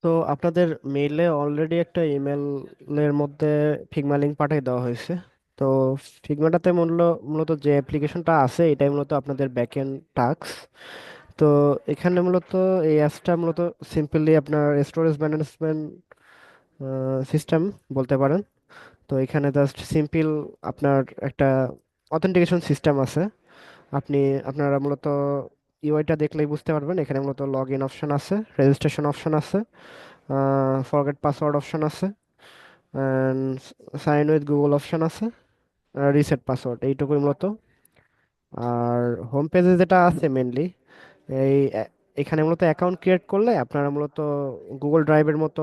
তো আপনাদের মেইলে অলরেডি একটা ইমেলের মধ্যে ফিগমা লিংক পাঠিয়ে দেওয়া হয়েছে। তো ফিগমাটাতে মূলত যে অ্যাপ্লিকেশনটা আছে এটাই মূলত আপনাদের ব্যাকএন্ড টাস্ক। তো এখানে মূলত এই অ্যাপসটা মূলত সিম্পলি আপনার স্টোরেজ ম্যানেজমেন্ট সিস্টেম বলতে পারেন। তো এখানে জাস্ট সিম্পল আপনার একটা অথেন্টিকেশন সিস্টেম আছে। আপনি আপনারা মূলত ইউআইটা দেখলেই বুঝতে পারবেন। এখানে মূলত লগ ইন অপশন আছে, রেজিস্ট্রেশন অপশন আছে, ফরগেট পাসওয়ার্ড অপশন আছে, and sign with Google option আছে, রিসেট পাসওয়ার্ড এইটুকুই মূলত। আর হোম পেজে যেটা আছে মেনলি এই এখানে মূলত অ্যাকাউন্ট ক্রিয়েট করলে আপনারা মূলত গুগল ড্রাইভের মতো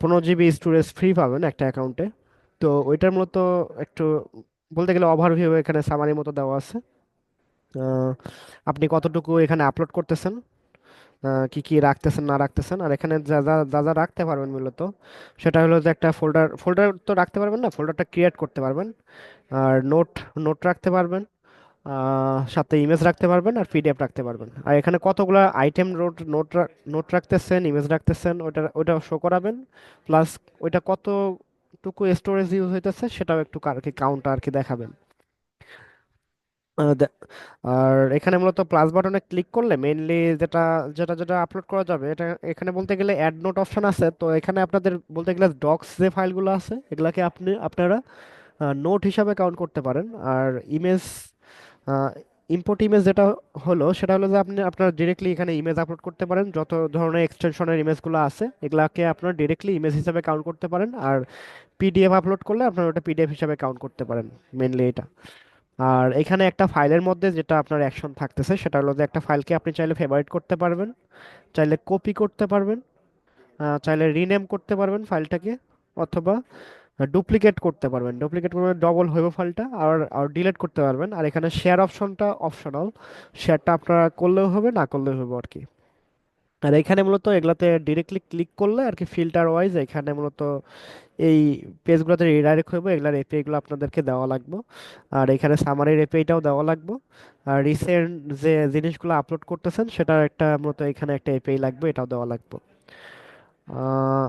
15 জিবি স্টোরেজ ফ্রি পাবেন একটা অ্যাকাউন্টে। তো ওইটার মূলত একটু বলতে গেলে ওভারভিউ এখানে সামারি মতো দেওয়া আছে। আহ, আপনি কতটুকু এখানে আপলোড করতেছেন, কি কি রাখতেছেন না রাখতেছেন, আর এখানে যা যা রাখতে পারবেন মূলত সেটা হলো যে একটা ফোল্ডার ফোল্ডার তো রাখতে পারবেন না, ফোল্ডারটা ক্রিয়েট করতে পারবেন। আর নোট নোট রাখতে পারবেন, সাথে ইমেজ রাখতে পারবেন আর পিডিএফ রাখতে পারবেন। আর এখানে কতগুলো আইটেম নোট রাখতেছেন, ইমেজ রাখতেছেন, ওইটা শো করাবেন। প্লাস ওইটা কতটুকু স্টোরেজ ইউজ হইতেছে সেটাও একটু আর কি কাউন্ট আর কি দেখাবেন। আহ, দে- আর এখানে মূলত প্লাস বাটনে ক্লিক করলে মেইনলি যেটা যেটা যেটা আপলোড করা যাবে এটা এখানে বলতে গেলে অ্যাড নোট অপশন আছে। তো এখানে আপনাদের বলতে গেলে ডক্স যে ফাইলগুলো আছে এগুলাকে আপনারা নোট হিসাবে কাউন্ট করতে পারেন। আর ইমেজ, ইম্পোর্ট ইমেজ যেটা হলো সেটা হলো যে আপনি আপনার ডিরেক্টলি এখানে ইমেজ আপলোড করতে পারেন। যত ধরনের এক্সটেনশনের ইমেজগুলো আছে এগুলাকে আপনার ডিরেক্টলি ইমেজ হিসাবে কাউন্ট করতে পারেন। আর পিডিএফ আপলোড করলে আপনার ওটা পিডিএফ হিসাবে কাউন্ট করতে পারেন, মেনলি এটা। আর এখানে একটা ফাইলের মধ্যে যেটা আপনার অ্যাকশন থাকতেছে সেটা হলো যে একটা ফাইলকে আপনি চাইলে ফেভারিট করতে পারবেন, চাইলে কপি করতে পারবেন, চাইলে রিনেম করতে পারবেন ফাইলটাকে, অথবা ডুপ্লিকেট করতে পারবেন। ডুপ্লিকেট করলে ডবল হইব ফাইলটা। আর আর ডিলিট করতে পারবেন। আর এখানে শেয়ার অপশনটা অপশনাল, শেয়ারটা আপনারা করলেও হবে না করলেও হবে আর কি। আর এখানে মূলত এগুলাতে ডিরেক্টলি ক্লিক করলে আর কি ফিল্টার ওয়াইজ এখানে মূলত এই পেজগুলোতে রিডাইরেক্ট হইব, এগুলার এপিআই গুলো আপনাদেরকে দেওয়া লাগবে। আর এখানে সামারির এপিআইটাও দেওয়া লাগবে। আর রিসেন্ট যে জিনিসগুলো আপলোড করতেছেন সেটার একটা মূলত এখানে একটা এপিআই লাগবে, এটাও দেওয়া লাগবে। আহ,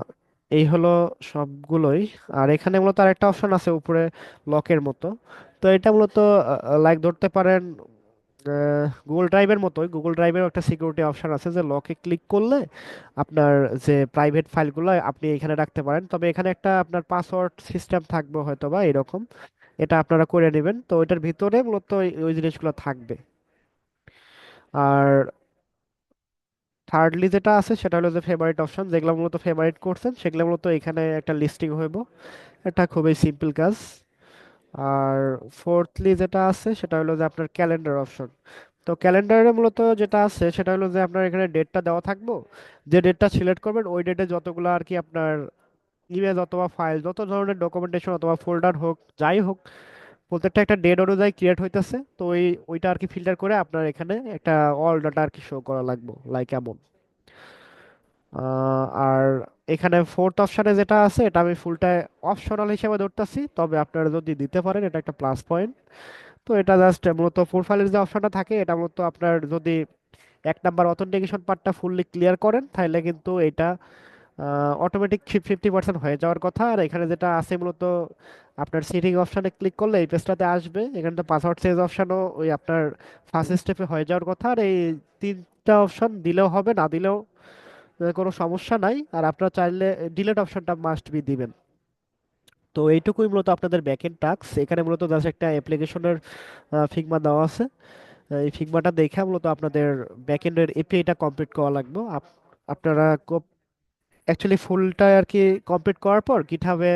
এই হলো সবগুলোই। আর এখানে মূলত আরেকটা অপশন আছে উপরে, লকের মতো। তো এটা মূলত লাইক ধরতে পারেন গুগল ড্রাইভের মতোই। গুগল ড্রাইভের একটা সিকিউরিটি অপশন আছে যে লকে ক্লিক করলে আপনার যে প্রাইভেট ফাইলগুলো আপনি এখানে রাখতে পারেন, তবে এখানে একটা আপনার পাসওয়ার্ড সিস্টেম থাকবে হয়তো বা এরকম। এটা আপনারা করে নেবেন, তো এটার ভিতরে মূলত ওই জিনিসগুলো থাকবে। আর থার্ডলি যেটা আছে সেটা হলো যে ফেভারিট অপশন, যেগুলো মূলত ফেভারিট করছেন সেগুলো মূলত এখানে একটা লিস্টিং হইব। এটা খুবই সিম্পল কাজ। আর ফোর্থলি যেটা আছে সেটা হলো যে আপনার ক্যালেন্ডার অপশন। তো ক্যালেন্ডারে মূলত যেটা আছে সেটা হলো যে আপনার এখানে ডেটটা দেওয়া থাকবো। যে ডেটটা সিলেক্ট করবেন ওই ডেটে যতগুলো আর কি আপনার ইমেজ অথবা ফাইল, যত ধরনের ডকুমেন্টেশন অথবা ফোল্ডার হোক যাই হোক, প্রত্যেকটা একটা ডেট অনুযায়ী ক্রিয়েট হইতেছে। তো ওইটা আর কি ফিল্টার করে আপনার এখানে একটা অল ডাটা আর কি শো করা লাগবে, লাইক এমন। আর এখানে ফোর্থ অপশনে যেটা আছে এটা আমি ফুলটা অপশনাল হিসেবে ধরতেছি, তবে আপনারা যদি দিতে পারেন এটা একটা প্লাস পয়েন্ট। তো এটা জাস্ট মূলত প্রোফাইলের যে অপশনটা থাকে এটা মূলত আপনার যদি 1 নাম্বার অথেন্টিকেশন পার্টটা ফুললি ক্লিয়ার করেন তাহলে কিন্তু এটা অটোমেটিক 50% হয়ে যাওয়ার কথা। আর এখানে যেটা আছে মূলত আপনার সেটিং অপশনে ক্লিক করলে এই পেজটাতে আসবে। এখানে তো পাসওয়ার্ড চেঞ্জ অপশনও ওই আপনার ফার্স্ট স্টেপে হয়ে যাওয়ার কথা। আর এই তিনটা অপশন দিলেও হবে, না দিলেও কোনো সমস্যা নাই। আর আপনারা চাইলে ডিলেট অপশনটা মাস্ট বি দিবেন। তো এইটুকুই মূলত আপনাদের ব্যাকএন্ড টাস্ক। এখানে মূলত জাস্ট একটা অ্যাপ্লিকেশনের ফিগমা দেওয়া আছে। এই ফিগমাটা দেখে মূলত আপনাদের ব্যাকএন্ডের এপিআইটা কমপ্লিট করা লাগবে। আপনারা অ্যাকচুয়ালি ফুলটা আর কি কমপ্লিট করার পর গিটহাবে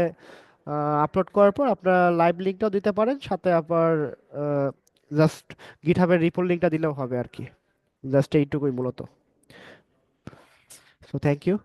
আপলোড করার পর আপনারা লাইভ লিঙ্কটাও দিতে পারেন, সাথে আবার জাস্ট গিটহাবের রিপোর্ট লিঙ্কটা দিলেও হবে আর কি। জাস্ট এইটুকুই মূলত। So thank you.